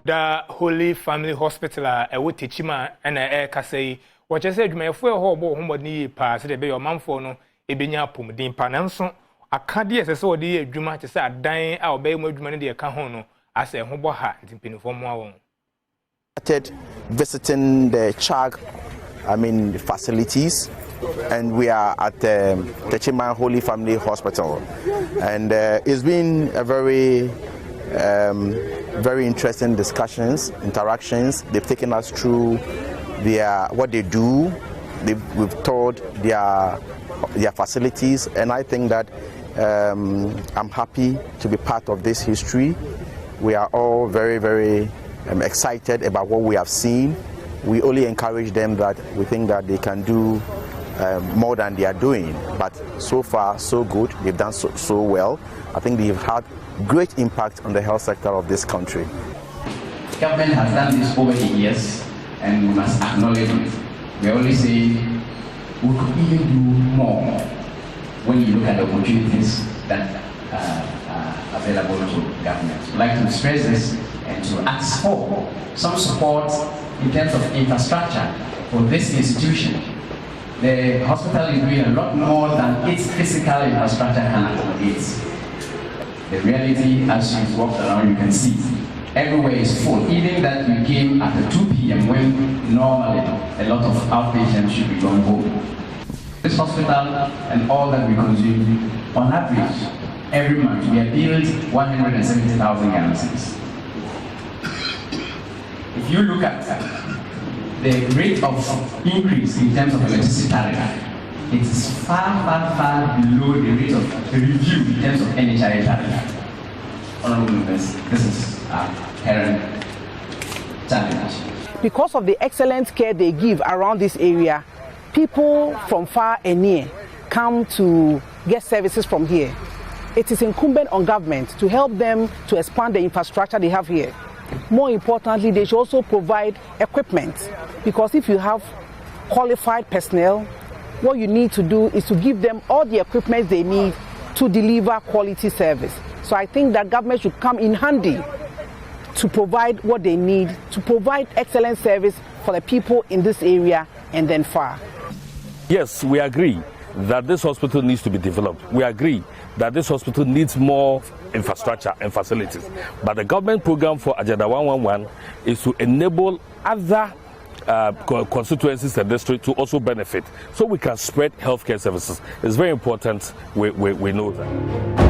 the Holy Family Hospital would teach him and Kasee. What I said, my four hobo whom ni pass the bay or manfono, a binya pum, the impananson. A cardiac as all the Juma to say dying our bay more money the Kahono as a hobo hat in Piniform. Visiting the CHAG, facilities, and we are at the Chima Holy Family Hospital, and it's been a very interesting discussions, interactions. They've taken us through what they do. We've toured their facilities, and I think that I'm happy to be part of this history. We are all very, very excited about what we have seen. We only encourage them that we think that they can do more than they are doing. But so far, so good. They've done so well. I think they've had great impact on the health sector of this country. Government has done this over the years, and we must acknowledge it. We always say we could even do more when you look at the opportunities that are available to government. We'd like to stress this and to ask for some support in terms of infrastructure for this institution. The hospital is doing a lot more than its physical infrastructure can accommodate. The reality, as you walk around, you can see everywhere is full. Even that we came after 2 p.m. when normally a lot of outpatients should be going home. This hospital and all that we consume, on average, every month we have billed 170,000 Ghana cedis. If you look at the rate of increase in terms of electricity tariff, it is far below the rate of review in terms of NHI tariff. Honorable members, this is our current challenge. Because of the excellent care they give around this area, people from far and near come to get services from here. It is incumbent on government to help them to expand the infrastructure they have here. More importantly, they should also provide equipment, because if you have qualified personnel, what you need to do is to give them all the equipment they need to deliver quality service. So I think that government should come in handy to provide what they need, to provide excellent service for the people in this area and then far. Yes, we agree that this hospital needs to be developed. We agree that this hospital needs more infrastructure and facilities. But the government program for Agenda 111 is to enable other constituencies and districts to also benefit, so we can spread healthcare services. It's very important we know that.